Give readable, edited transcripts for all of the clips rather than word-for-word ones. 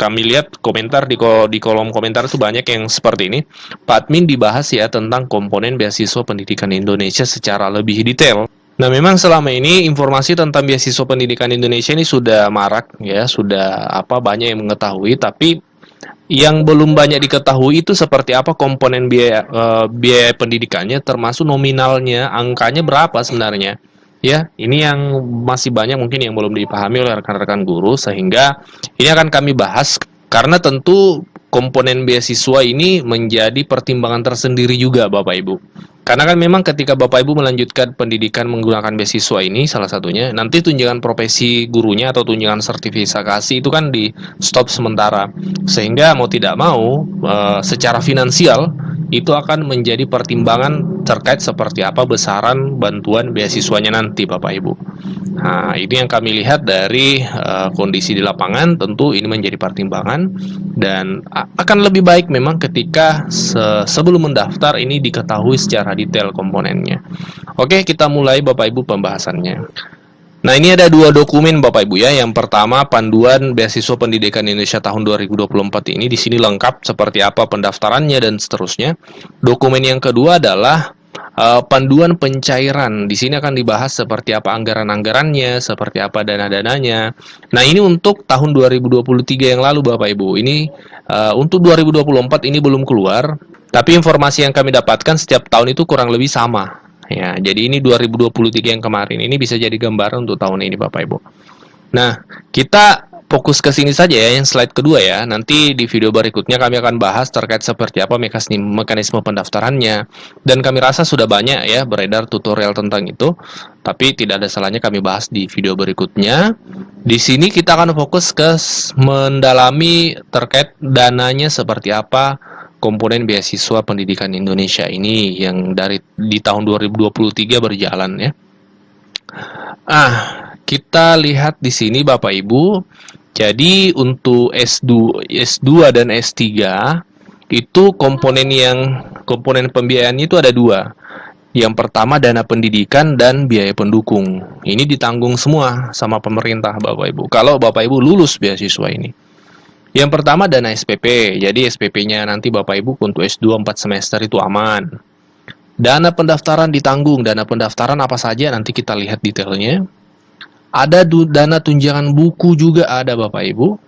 kami lihat komentar di kolom komentar itu banyak yang seperti ini. Pak Admin, dibahas ya tentang komponen beasiswa pendidikan Indonesia secara lebih detail. Nah, memang selama ini informasi tentang beasiswa pendidikan Indonesia ini sudah marak ya, sudah banyak yang mengetahui, tapi yang belum banyak diketahui itu seperti apa komponen biaya pendidikannya, termasuk nominalnya, angkanya berapa sebenarnya. Ya, ini yang masih banyak mungkin yang belum dipahami oleh rekan-rekan guru, sehingga ini akan kami bahas karena tentu komponen beasiswa ini menjadi pertimbangan tersendiri juga Bapak Ibu. Karena kan memang ketika Bapak Ibu melanjutkan pendidikan menggunakan beasiswa ini salah satunya, nanti tunjangan profesi gurunya atau tunjangan sertifikasi itu kan di stop sementara. Sehingga mau tidak mau secara finansial itu akan menjadi pertimbangan terkait seperti apa besaran bantuan beasiswanya nanti Bapak Ibu. Nah, ini yang kami lihat dari kondisi di lapangan, tentu ini menjadi pertimbangan dan akan lebih baik memang ketika sebelum mendaftar ini diketahui secara detail komponennya. Oke, kita mulai Bapak Ibu pembahasannya. Nah, ini ada dua dokumen Bapak Ibu ya. Yang pertama, Panduan Beasiswa Pendidikan Indonesia tahun 2024 ini di sini lengkap seperti apa pendaftarannya dan seterusnya. Dokumen yang kedua adalah panduan pencairan. Di sini akan dibahas seperti apa anggaran-anggarannya, seperti apa dana-dananya. Nah, ini untuk tahun 2023 yang lalu Bapak Ibu. Ini untuk 2024 ini belum keluar, tapi informasi yang kami dapatkan setiap tahun itu kurang lebih sama. Ya, jadi ini 2023 yang kemarin. Ini bisa jadi gambaran untuk tahun ini Bapak Ibu. Nah, kita fokus ke sini saja ya, yang slide kedua ya. Nanti di video berikutnya kami akan bahas terkait seperti apa mekanisme pendaftarannya. Dan kami rasa sudah banyak ya beredar tutorial tentang itu. Tapi tidak ada salahnya kami bahas di video berikutnya. Di sini kita akan fokus ke mendalami terkait dananya seperti apa komponen beasiswa pendidikan Indonesia ini yang di tahun 2023 berjalan ya. Kita lihat di sini Bapak Ibu. Jadi untuk S2 dan S3 itu komponen pembiayaannya itu ada dua. Yang pertama dana pendidikan dan biaya pendukung. Ini ditanggung semua sama pemerintah Bapak Ibu. Kalau Bapak Ibu lulus beasiswa ini. Yang pertama dana SPP. Jadi SPP-nya nanti Bapak Ibu untuk S2 4 semester itu aman. Dana pendaftaran ditanggung. Dana pendaftaran apa saja nanti kita lihat detailnya. Ada dana tunjangan buku juga ada Bapak Ibu.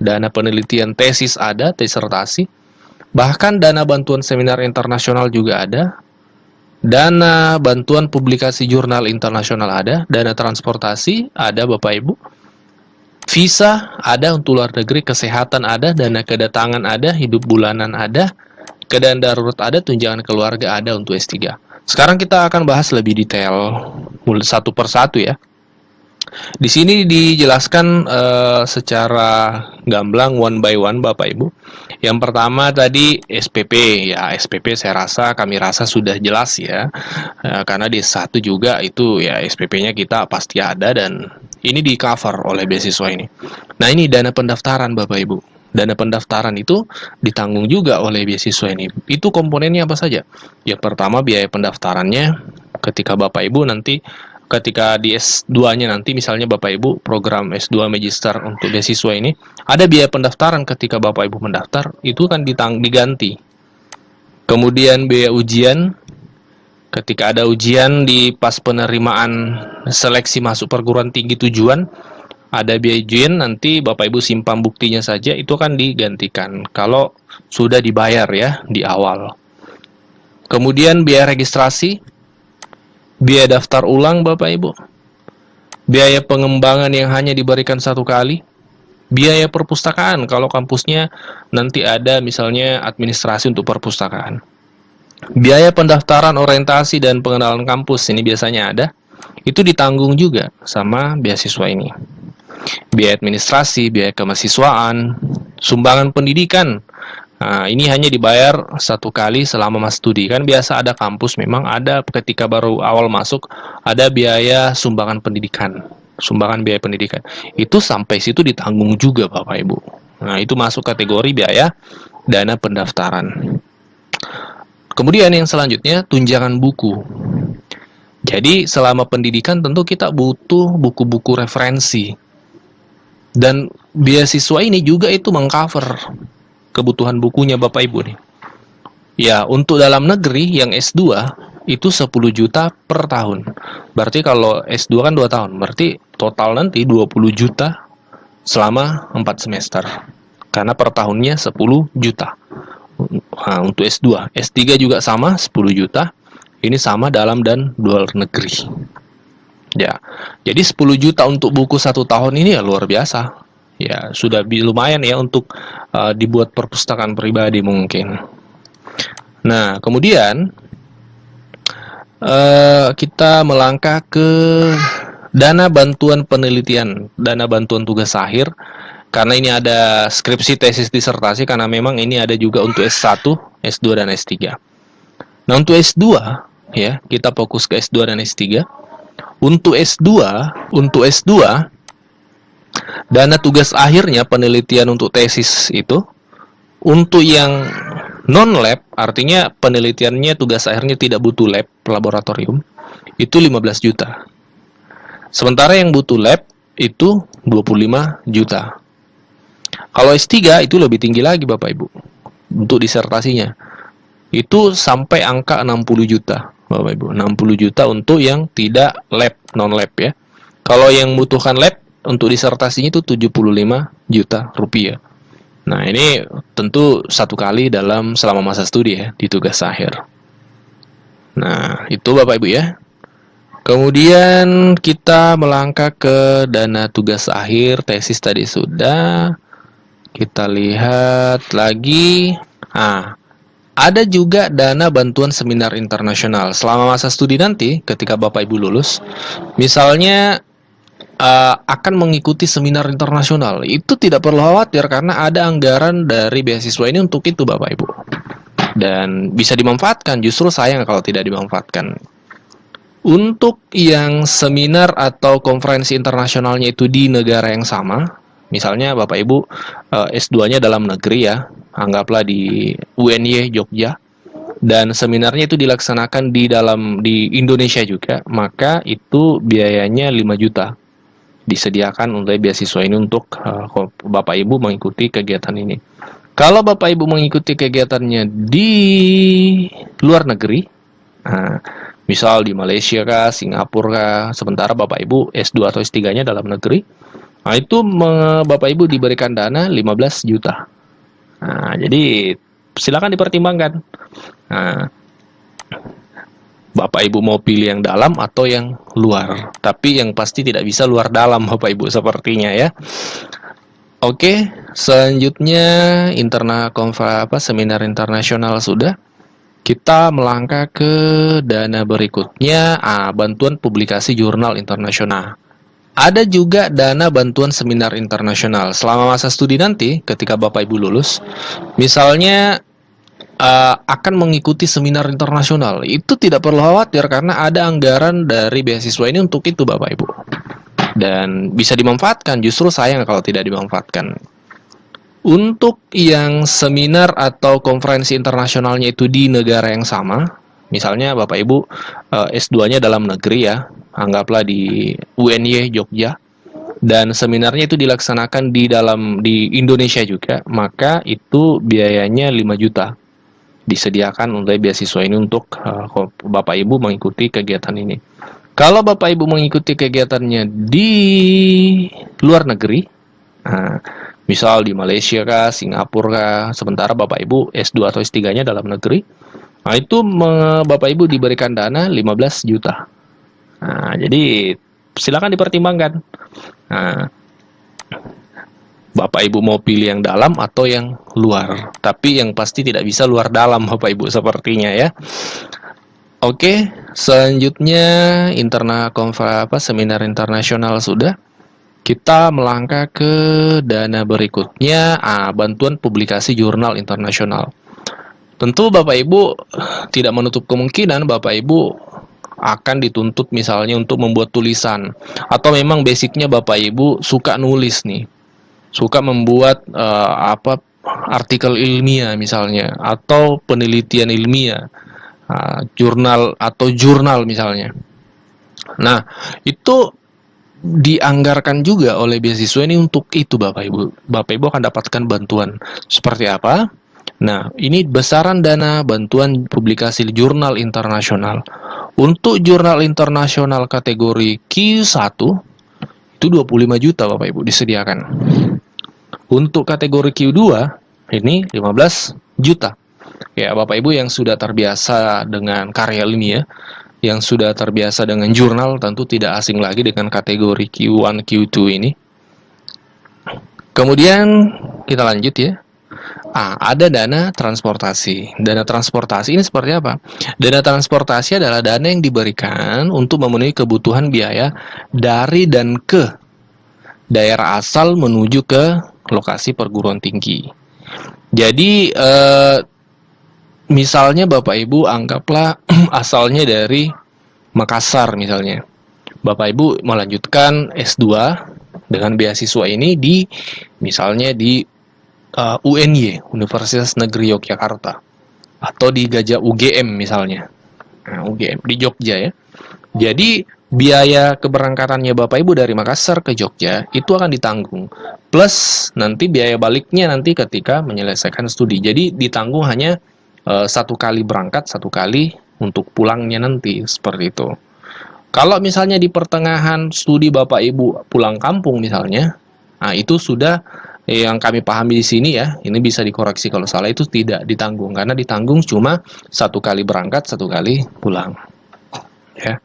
Dana penelitian tesis ada, disertasi. Bahkan dana bantuan seminar internasional juga ada. Dana bantuan publikasi jurnal internasional ada. Dana transportasi ada Bapak Ibu. Visa ada untuk luar negeri, kesehatan ada, dana kedatangan ada, hidup bulanan ada, keadaan darurat ada, tunjangan keluarga ada untuk S3. Sekarang kita akan bahas lebih detail satu persatu ya. Di sini dijelaskan secara gamblang one by one Bapak Ibu. Yang pertama tadi SPP ya, SPP kami rasa sudah jelas ya. Karena di S1 juga itu ya SPP-nya kita pasti ada dan ini di cover oleh beasiswa ini. Nah, ini dana pendaftaran Bapak Ibu. Dana pendaftaran itu ditanggung juga oleh beasiswa ini. Itu komponennya apa saja? Yang pertama biaya pendaftarannya ketika Bapak Ibu nanti ketika di S2-nya nanti misalnya Bapak Ibu program S2 Magister untuk beasiswa ini ada biaya pendaftaran ketika Bapak Ibu mendaftar itu kan diganti. Kemudian biaya ujian ketika ada ujian di pas penerimaan seleksi masuk perguruan tinggi tujuan ada biaya ujian nanti Bapak Ibu simpan buktinya saja itu kan digantikan kalau sudah dibayar ya di awal. Kemudian biaya registrasi, biaya daftar ulang Bapak Ibu, biaya pengembangan yang hanya diberikan satu kali, biaya perpustakaan kalau kampusnya nanti ada misalnya administrasi untuk perpustakaan, biaya pendaftaran orientasi dan pengenalan kampus ini biasanya ada, itu ditanggung juga sama beasiswa ini. Biaya administrasi, biaya kemahasiswaan, sumbangan pendidikan. Nah, ini hanya dibayar satu kali selama masa studi. Kan biasa ada kampus memang ada ketika baru awal masuk ada biaya sumbangan pendidikan, sumbangan biaya pendidikan. Itu sampai situ ditanggung juga Bapak Ibu. Nah, itu masuk kategori biaya dana pendaftaran. Kemudian yang selanjutnya tunjangan buku. Jadi selama pendidikan tentu kita butuh buku-buku referensi. Dan beasiswa ini juga itu mengcover kebutuhan bukunya Bapak Ibu nih. Ya, untuk dalam negeri yang S2 itu 10 juta per tahun. Berarti kalau S2 kan 2 tahun, berarti total nanti 20 juta selama 4 semester. Karena per tahunnya 10 juta. Nah, untuk S2, S3 juga sama 10 juta. Ini sama dalam dan luar negeri. Ya. Jadi 10 juta untuk buku 1 tahun ini ya luar biasa. Ya, sudah lumayan ya untuk dibuat perpustakaan pribadi mungkin. Nah, kemudian kita melangkah ke dana bantuan penelitian, dana bantuan tugas akhir. Karena ini ada skripsi, tesis, disertasi, karena memang ini ada juga untuk S1, S2, dan S3. Nah, untuk S2, ya, kita fokus ke S2 dan S3. Untuk S2, dana tugas akhirnya penelitian untuk tesis itu, untuk yang non-lab, artinya penelitiannya tugas akhirnya tidak butuh lab, laboratorium, itu 15 juta. Sementara yang butuh lab itu 25 juta. Kalau S3 itu lebih tinggi lagi Bapak Ibu. Untuk disertasinya. Itu sampai angka 60 juta Bapak Ibu. 60 juta untuk yang tidak lab, non-lab ya. Kalau yang membutuhkan lab untuk disertasinya itu 75 juta rupiah. Nah, ini tentu satu kali selama masa studi ya, di tugas akhir. Nah, itu Bapak Ibu ya. Kemudian kita melangkah ke dana tugas akhir, tesis tadi sudah. Kita lihat lagi. Nah, ada juga dana bantuan seminar internasional. Selama masa studi nanti, ketika Bapak Ibu lulus, misalnya akan mengikuti seminar internasional, itu tidak perlu khawatir karena ada anggaran dari beasiswa ini untuk itu Bapak Ibu. Dan bisa dimanfaatkan, justru sayang kalau tidak dimanfaatkan. Untuk yang seminar atau konferensi internasionalnya itu di negara yang sama, misalnya Bapak Ibu S2-nya dalam negeri ya, anggaplah di UNY Jogja, dan seminarnya itu dilaksanakan di Indonesia juga, maka itu biayanya 5 juta. Disediakan oleh beasiswa ini untuk Bapak Ibu mengikuti kegiatan ini. Kalau Bapak Ibu mengikuti kegiatannya di luar negeri, misal di Malaysia kah, Singapura kah, sementara Bapak Ibu S2 atau S3-nya dalam negeri, nah itu Bapak Ibu diberikan dana 15 juta. Nah, jadi silakan dipertimbangkan. Nah, Bapak Ibu mau pilih yang dalam atau yang luar. Tapi yang pasti tidak bisa luar dalam Bapak Ibu sepertinya ya. Oke, selanjutnya seminar internasional sudah. Kita melangkah ke dana berikutnya, bantuan publikasi jurnal internasional. Ada juga dana bantuan seminar internasional. Selama masa studi nanti, ketika Bapak Ibu lulus, misalnya akan mengikuti seminar internasional, itu tidak perlu khawatir karena ada anggaran dari beasiswa ini untuk itu Bapak Ibu. Dan bisa dimanfaatkan, justru sayang kalau tidak dimanfaatkan. Untuk yang seminar atau konferensi internasionalnya itu di negara yang sama, misalnya Bapak Ibu S2-nya dalam negeri ya, anggaplah di UNY Jogja, dan seminarnya itu dilaksanakan di Indonesia juga, maka itu biayanya 5 juta. Disediakan oleh beasiswa ini untuk Bapak Ibu mengikuti kegiatan ini. Kalau Bapak Ibu mengikuti kegiatannya di luar negeri, misal di Malaysia kah, Singapura kah, sementara Bapak Ibu S2 atau S3-nya dalam negeri, nah itu Bapak Ibu diberikan dana 15 juta. Nah, jadi silakan dipertimbangkan. Nah, Bapak Ibu mau pilih yang dalam atau yang luar. Tapi yang pasti tidak bisa luar dalam Bapak Ibu sepertinya ya. Oke, selanjutnya seminar internasional sudah. Kita melangkah ke dana berikutnya, bantuan publikasi jurnal internasional. Tentu Bapak Ibu tidak menutup kemungkinan Bapak Ibu akan dituntut misalnya untuk membuat tulisan. Atau memang basicnya Bapak Ibu suka nulis nih. Suka membuat artikel ilmiah misalnya, atau penelitian ilmiah, jurnal misalnya. Nah, itu dianggarkan juga oleh beasiswa ini untuk itu Bapak Ibu. Bapak Ibu akan dapatkan bantuan seperti apa? Nah, ini besaran dana bantuan publikasi jurnal internasional. Untuk jurnal internasional kategori Q1 itu 25 juta Bapak Ibu disediakan. Untuk kategori Q2 ini 15 juta. Ya, Bapak Ibu yang sudah terbiasa dengan karya ilmiah, yang sudah terbiasa dengan jurnal, tentu tidak asing lagi dengan kategori Q1, Q2 ini. Kemudian kita lanjut ya. Ada dana transportasi. Dana transportasi ini seperti apa? Dana transportasi adalah dana yang diberikan untuk memenuhi kebutuhan biaya dari dan ke daerah asal menuju ke lokasi perguruan tinggi. Jadi, misalnya Bapak Ibu anggaplah asalnya dari Makassar misalnya. Bapak Ibu melanjutkan S2 dengan beasiswa ini di misalnya di UNY, Universitas Negeri Yogyakarta, atau di Gajah UGM misalnya. Nah, UGM di Jogja ya. Jadi biaya keberangkatannya Bapak Ibu dari Makassar ke Jogja itu akan ditanggung. Plus nanti biaya baliknya nanti ketika menyelesaikan studi. Jadi ditanggung hanya satu kali berangkat, satu kali untuk pulangnya nanti seperti itu. Kalau misalnya di pertengahan studi Bapak Ibu pulang kampung misalnya, nah itu sudah yang kami pahami di sini ya, ini bisa dikoreksi kalau salah, itu tidak ditanggung karena ditanggung cuma satu kali berangkat, satu kali pulang. Ya.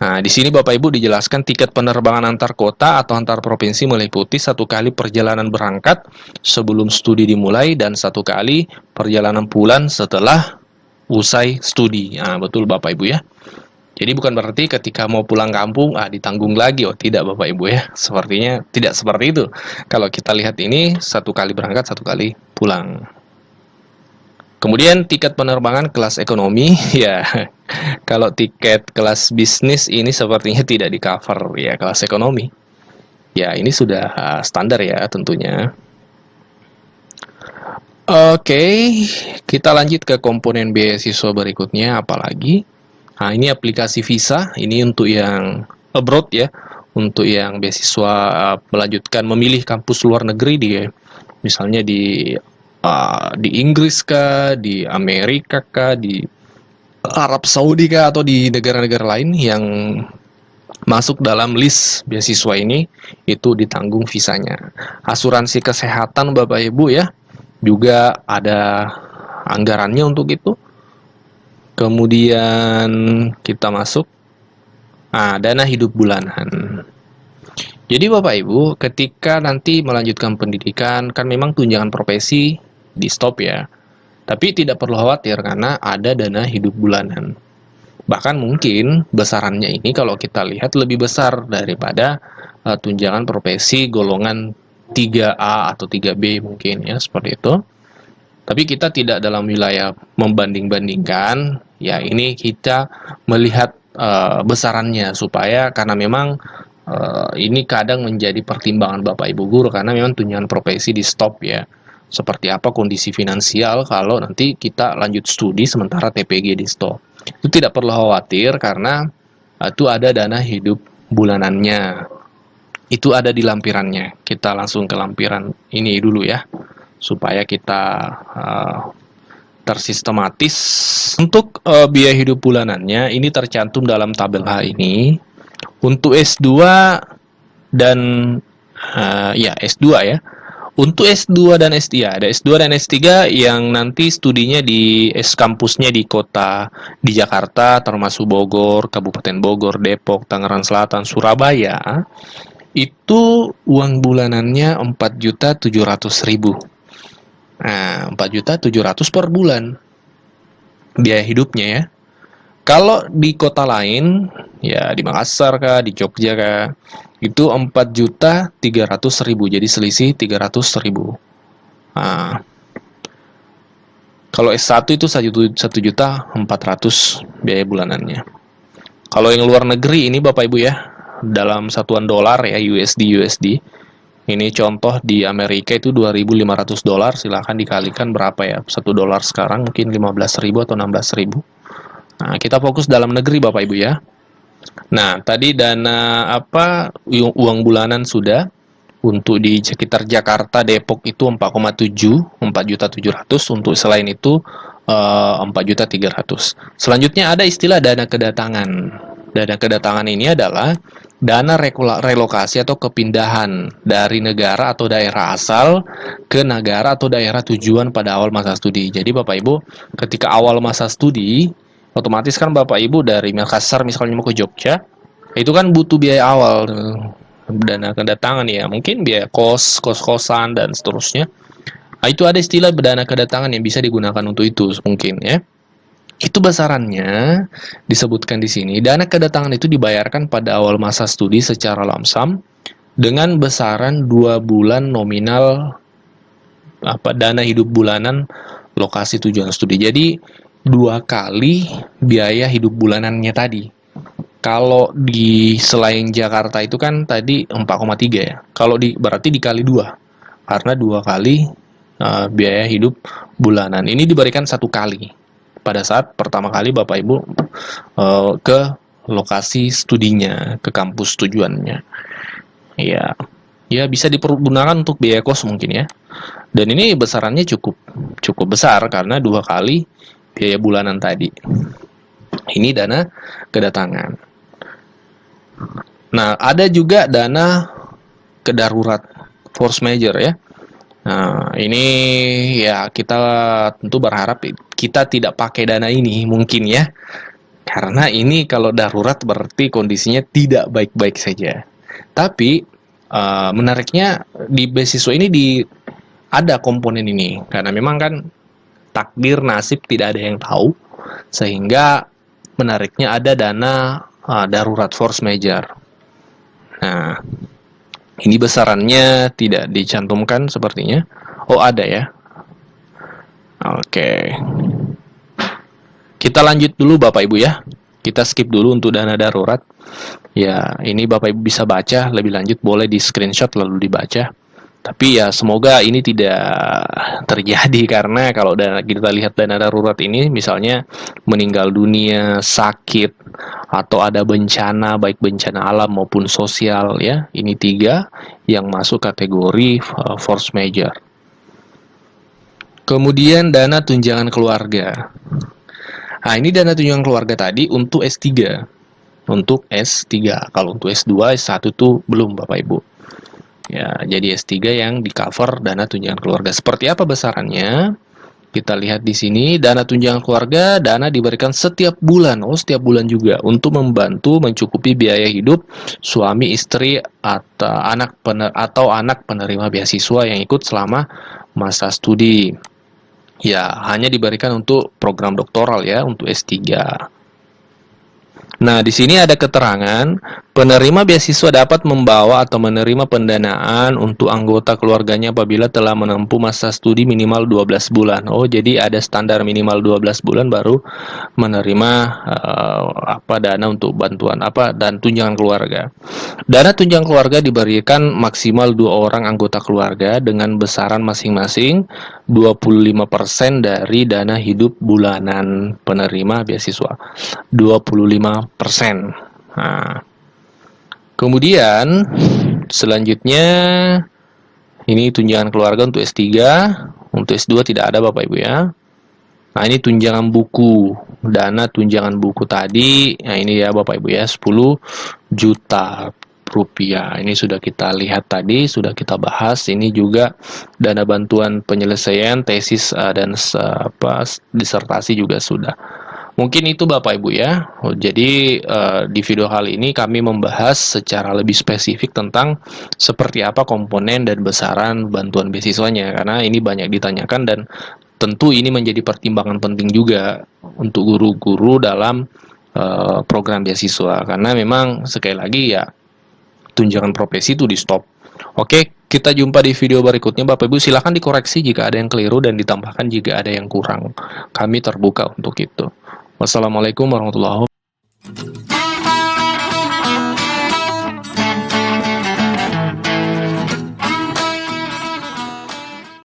Nah, di sini Bapak Ibu dijelaskan tiket penerbangan antar kota atau antar provinsi meliputi satu kali perjalanan berangkat sebelum studi dimulai dan satu kali perjalanan pulang setelah usai studi. Nah, betul Bapak Ibu ya. Jadi bukan berarti ketika mau pulang kampung, ditanggung lagi. Oh tidak Bapak Ibu ya, sepertinya tidak seperti itu. Kalau kita lihat ini, satu kali berangkat, satu kali pulang. Kemudian tiket penerbangan kelas ekonomi, ya kalau tiket kelas bisnis ini sepertinya tidak di-cover ya kelas ekonomi. Ya ini sudah standar ya tentunya. Oke, kita lanjut ke komponen beasiswa berikutnya, apalagi? Nah, ini aplikasi visa, ini untuk yang abroad ya, untuk yang beasiswa melanjutkan memilih kampus luar negeri di misalnya di Inggris kah, di Amerika kah, di Arab Saudi kah, atau di negara-negara lain yang masuk dalam list beasiswa ini, itu ditanggung visanya. Asuransi kesehatan Bapak Ibu ya, juga ada anggarannya untuk itu. Kemudian kita masuk dana hidup bulanan. Jadi Bapak Ibu, ketika nanti melanjutkan pendidikan, kan memang tunjangan profesi di stop ya. Tapi tidak perlu khawatir karena ada dana hidup bulanan. Bahkan mungkin besarannya ini kalau kita lihat lebih besar daripada tunjangan profesi golongan 3A atau 3B mungkin ya, seperti itu. Tapi kita tidak dalam wilayah membanding-bandingkan, ya ini kita melihat besarannya supaya karena memang ini kadang menjadi pertimbangan Bapak Ibu guru karena memang tunjangan profesi di stop ya. Seperti apa kondisi finansial kalau nanti kita lanjut studi sementara TPG di stop. Itu tidak perlu khawatir karena itu ada dana hidup bulanannya. Itu ada di lampirannya. Kita langsung ke lampiran ini dulu ya, supaya kita tersistematis. Untuk biaya hidup bulanannya ini tercantum dalam tabel H ini. Untuk S2 dan S2 ya. Untuk S2 dan S3, ada S2 dan S3 yang nanti studinya di kampusnya di kota di Jakarta, termasuk Bogor, Kabupaten Bogor, Depok, Tangerang Selatan, Surabaya. Itu uang bulanannya 4.700.000. Nah, 4.700.000 per bulan biaya hidupnya ya. Kalau di kota lain, ya di Makassar kah, di Jogja kah, itu 4.300.000, jadi selisih 300.000. Nah, kalau S1 itu 1.400.000 biaya bulanannya. Kalau yang luar negeri ini Bapak Ibu ya, dalam satuan dolar ya, USD. Ini contoh di Amerika itu $2.500, silahkan dikalikan berapa ya, 1 dolar sekarang mungkin 15.000 atau 16.000. Nah, kita fokus dalam negeri Bapak Ibu ya. Nah, tadi dana apa uang bulanan sudah. Untuk di sekitar Jakarta, Depok itu 4,7, 4.700.000. Untuk selain itu 4.300.000. Selanjutnya ada istilah dana kedatangan. Dana kedatangan ini adalah dana relokasi atau kepindahan dari negara atau daerah asal ke negara atau daerah tujuan pada awal masa studi. Jadi Bapak Ibu, ketika awal masa studi, otomatis kan Bapak Ibu dari Makassar misalnya mau ke Jogja, itu kan butuh biaya awal, dana kedatangan ya, mungkin biaya kos-kosan dan seterusnya. Nah, itu ada istilah dana kedatangan yang bisa digunakan untuk itu mungkin ya. Itu besarannya disebutkan di sini. Dana kedatangan itu dibayarkan pada awal masa studi secara lamsam dengan besaran 2 bulan nominal dana hidup bulanan lokasi tujuan studi. Jadi 2 kali biaya hidup bulanannya tadi. Kalau di selain Jakarta itu kan tadi 4,3 ya. Kalau berarti dikali 2. Karena 2 kali biaya hidup bulanan. Ini diberikan 1 kali. Pada saat pertama kali Bapak Ibu ke lokasi studinya, ke kampus tujuannya. Ya, ya bisa dipergunakan untuk biaya kos mungkin ya. Dan ini besarannya cukup besar karena 2 kali biaya bulanan tadi. Ini dana kedatangan. Nah, ada juga dana kedarurat, force major ya. Nah, ini ya kita tentu berharap kita tidak pakai dana ini mungkin ya. Karena ini kalau darurat berarti kondisinya tidak baik-baik saja. Tapi menariknya di beasiswa ini ada komponen ini. Karena memang kan takdir nasib tidak ada yang tahu. Sehingga menariknya ada dana darurat force major. Nah, ini besarannya tidak dicantumkan sepertinya. Oh, ada ya. Oke. Kita lanjut dulu Bapak Ibu ya. Kita skip dulu untuk dana darurat. Ya, ini Bapak Ibu bisa baca lebih lanjut, boleh di screenshot lalu dibaca. Tapi ya semoga ini tidak terjadi karena kalau kita lihat dana darurat ini misalnya meninggal dunia, sakit, atau ada bencana baik bencana alam maupun sosial ya. Ini 3 yang masuk kategori force major. Kemudian dana tunjangan keluarga. Nah, ini dana tunjangan keluarga tadi untuk S3. Untuk S3. Kalau untuk S2, S1 itu belum Bapak Ibu. Ya, jadi S3 yang di-cover dana tunjangan keluarga. Seperti apa besarannya? Kita lihat di sini, dana tunjangan keluarga, dana diberikan setiap bulan. Oh, setiap bulan juga untuk membantu mencukupi biaya hidup suami, istri, atau anak penerima beasiswa yang ikut selama masa studi. Ya, hanya diberikan untuk program doktoral ya, untuk S3. Nah, di sini ada keterangan, penerima beasiswa dapat membawa atau menerima pendanaan untuk anggota keluarganya apabila telah menempuh masa studi minimal 12 bulan. Oh, jadi ada standar minimal 12 bulan baru menerima dana untuk bantuan dan tunjangan keluarga. Dana tunjangan keluarga diberikan maksimal 2 orang anggota keluarga dengan besaran masing-masing 25% dari dana hidup bulanan penerima beasiswa. 25%. Nah, kemudian selanjutnya ini tunjangan keluarga untuk S3, untuk S2 tidak ada Bapak Ibu ya. Nah, ini tunjangan buku, dana tunjangan buku tadi. Nah, ini ya Bapak Ibu ya, 10 juta rupiah. Ini sudah kita lihat tadi, sudah kita bahas. Ini juga dana bantuan penyelesaian tesis dan disertasi juga sudah. Mungkin itu Bapak Ibu ya. Jadi di video kali ini kami membahas secara lebih spesifik tentang seperti apa komponen dan besaran bantuan beasiswanya, karena ini banyak ditanyakan dan tentu ini menjadi pertimbangan penting juga untuk guru-guru dalam program beasiswa, karena memang sekali lagi ya tunjangan profesi itu di stop. Oke, kita jumpa di video berikutnya Bapak Ibu. Silahkan dikoreksi jika ada yang keliru dan ditambahkan jika ada yang kurang. Kami terbuka untuk itu. Wassalamualaikum warahmatullahi wabarakatuh.